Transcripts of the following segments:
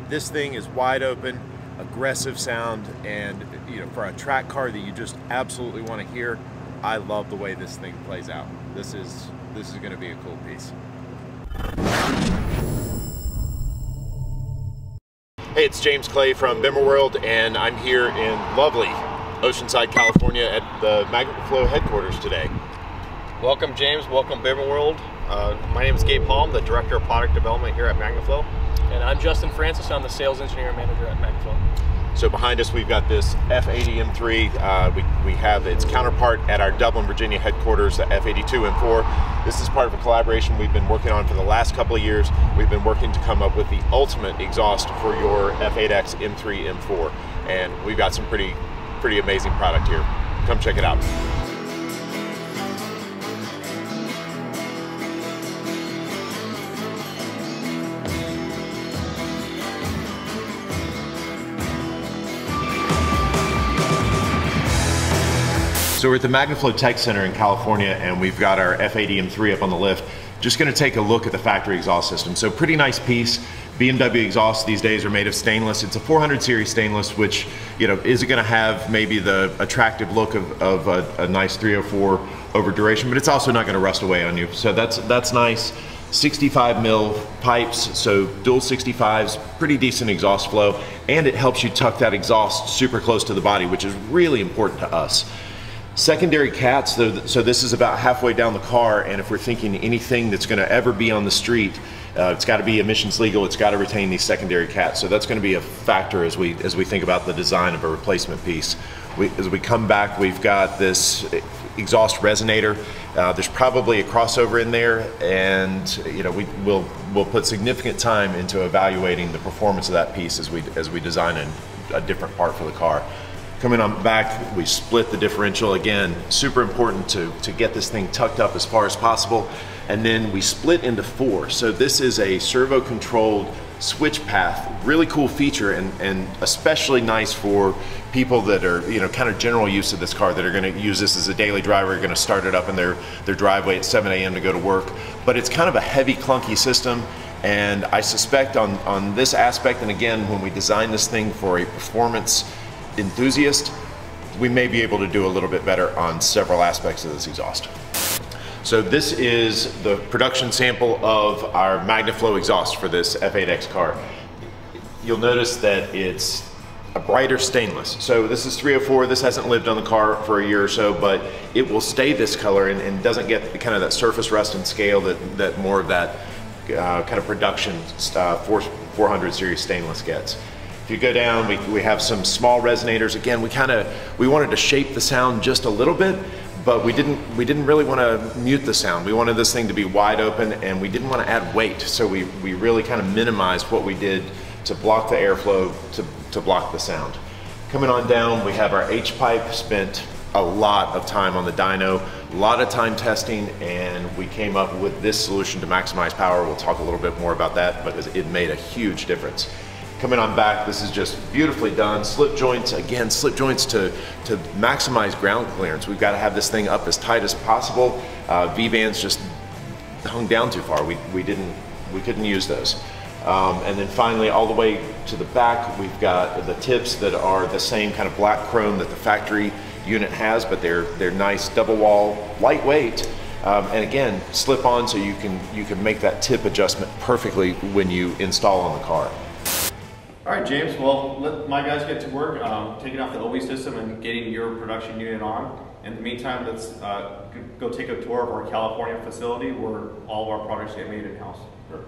This thing is wide open, aggressive sound, and for a track car that you just absolutely want to hear, I love the way this thing plays out. This is going to be a cool piece. Hey, it's James Clay from BimmerWorld, and I'm here in lovely Oceanside, California at the Magnaflow headquarters today. Welcome, James. Welcome, BimmerWorld. My name is Gabe Palm, the Director of Product Development here at Magnaflow. And I'm Justin Francis. I'm the Sales Engineer and Manager at Magnaflow. So behind us we've got this F80 M3. We have its counterpart at our Dublin, Virginia headquarters, the F82 M4. This is part of a collaboration we've been working on for the last couple of years. We've been working to come up with the ultimate exhaust for your F8x M3 M4. And we've got some pretty amazing product here. Come check it out. So we're at the Magnaflow Tech Center in California, and we've got our F80 M3 up on the lift. Just going to take a look at the factory exhaust system. So pretty nice piece. BMW exhausts these days are made of stainless. It's a 400 series stainless, which isn't going to have maybe the attractive look of a nice 304 over duration, but it's also not going to rust away on you. So that's nice. 65 mil pipes, so dual 65s, pretty decent exhaust flow, and it helps you tuck that exhaust super close to the body, which is really important to us. Secondary cats, so this is about halfway down the car, and if we're thinking anything that's going to ever be on the street, it's got to be emissions legal, it's got to retain these secondary cats. So that's going to be a factor as we think about the design of a replacement piece. As we come back, we've got this exhaust resonator. There's probably a crossover in there, and we'll put significant time into evaluating the performance of that piece as we design a different part for the car. Coming on back, we split the differential. Again, super important to get this thing tucked up as far as possible. And then we split into 4. So this is a servo controlled switch path, really cool feature, and especially nice for people that are kind of general use of this car, that are going to use this as a daily driver, going to start it up in their driveway at 7 a.m. to go to work. But it's kind of a heavy, clunky system. And I suspect on this aspect, and again, when we design this thing for a performance enthusiast, we may be able to do a little bit better on several aspects of this exhaust. So this is the production sample of our Magnaflow exhaust for this F8X car. You'll notice that it's a brighter stainless. So this is 304, this hasn't lived on the car for a year or so, but it will stay this color and doesn't get kind of that surface rust and scale that more of that kind of production 400 series stainless gets. If you go down, we have some small resonators. Again, we wanted to shape the sound just a little bit, but we didn't really want to mute the sound. We wanted this thing to be wide open, and we didn't want to add weight. So we really kind of minimized what we did to block the airflow, to block the sound. Coming on down, we have our H-pipe. Spent a lot of time on the dyno, a lot of time testing, and we came up with this solution to maximize power. We'll talk a little bit more about that, but it made a huge difference. Coming on back, this is just beautifully done. Slip joints, again, slip joints to maximize ground clearance. We've got to have this thing up as tight as possible. V-bands just hung down too far. We couldn't use those. And then finally, all the way to the back, we've got the tips that are the same kind of black chrome that the factory unit has, but they're nice double wall, lightweight. And again, slip on, so you can make that tip adjustment perfectly when you install on the car. All right, James, well, let my guys get to work taking off the OB system and getting your production unit on. In the meantime, let's go take a tour of our California facility where all of our products get made in-house. Sure.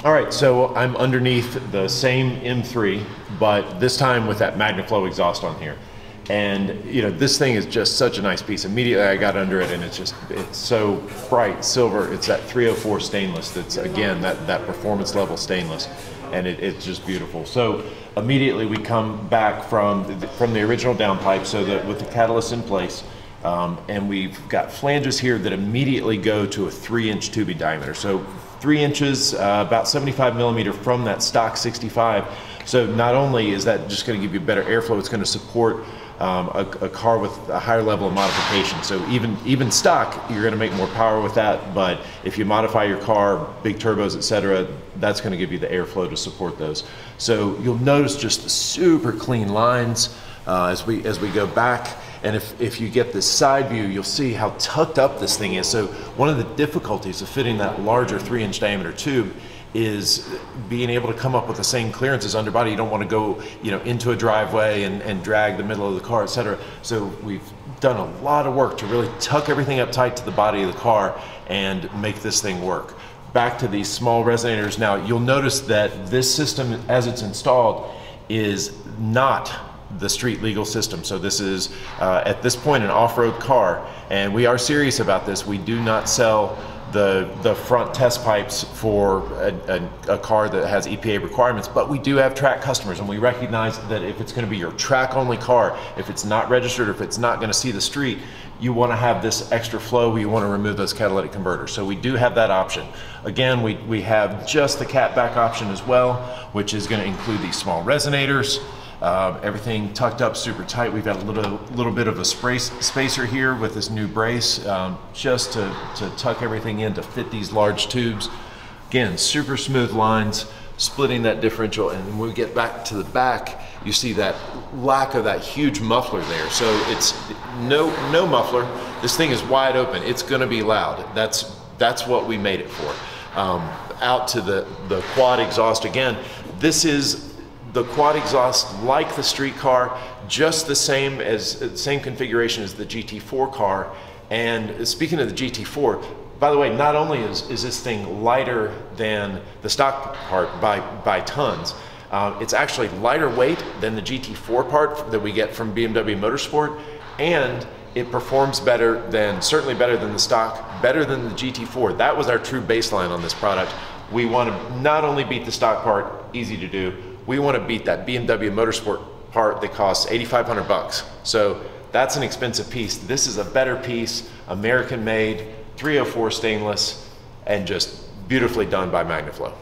All right, so I'm underneath the same M3, but this time with that Magnaflow exhaust on here. And you know, this thing is just such a nice piece. Immediately I got under it and it's so bright silver. It's that 304 stainless that's, again, that performance level stainless. And it's just beautiful. So immediately we come back from the original downpipe, so that with the catalyst in place, and we've got flanges here that immediately go to a 3-inch tubing diameter. So 3 inches, about 75 millimeter from that stock 65. So not only is that just going to give you better airflow, it's going to support a car with a higher level of modification. So even stock, you're going to make more power with that, but if you modify your car, big turbos, etc., that's going to give you the airflow to support those. So you'll notice just the super clean lines as we go back. And if you get this side view, you'll see how tucked up this thing is. So one of the difficulties of fitting that larger 3-inch diameter tube is being able to come up with the same clearance as underbody. You don't want to go, you know, into a driveway and drag the middle of the car, etc. So we've done a lot of work to really tuck everything up tight to the body of the car and make this thing work. Back to these small resonators. Now you'll notice that this system, as it's installed, is not the street legal system. So this is at this point an off-road car, and we are serious about this. We do not sell the front test pipes for a car that has EPA requirements, but we do have track customers, and we recognize that if it's going to be your track only car, if it's not registered, or if it's not going to see the street, you want to have this extra flow, you want to remove those catalytic converters. So we do have that option. Again, we have just the cat back option as well, which is going to include these small resonators. Everything tucked up super tight. We've got a little bit of a spacer here with this new brace, just to tuck everything in to fit these large tubes. Again, super smooth lines, splitting that differential. And when we get back to the back, you see that lack of that huge muffler there. So it's no muffler. This thing is wide open. It's going to be loud. That's what we made it for. Out to the quad exhaust again. This is the quad exhaust, like the street car, just the same configuration as the GT4 car. And speaking of the GT4, by the way, not only is this thing lighter than the stock part by tons, it's actually lighter weight than the GT4 part that we get from BMW Motorsport, and it performs better than, certainly better than the stock, better than the GT4. That was our true baseline on this product. We want to not only beat the stock part, easy to do, we want to beat that BMW Motorsport part that costs $8,500. So that's an expensive piece. This is a better piece, American made, 304 stainless, and just beautifully done by Magnaflow.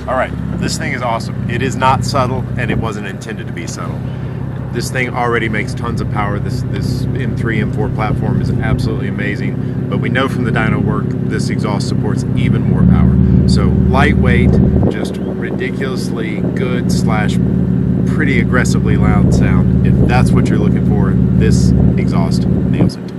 All right, this thing is awesome. It is not subtle, and it wasn't intended to be subtle. This thing already makes tons of power. This M3, M4 platform is absolutely amazing, but we know from the dyno work, this exhaust supports even more power. So lightweight, just ridiculously good / pretty aggressively loud sound. If that's what you're looking for, this exhaust nails it.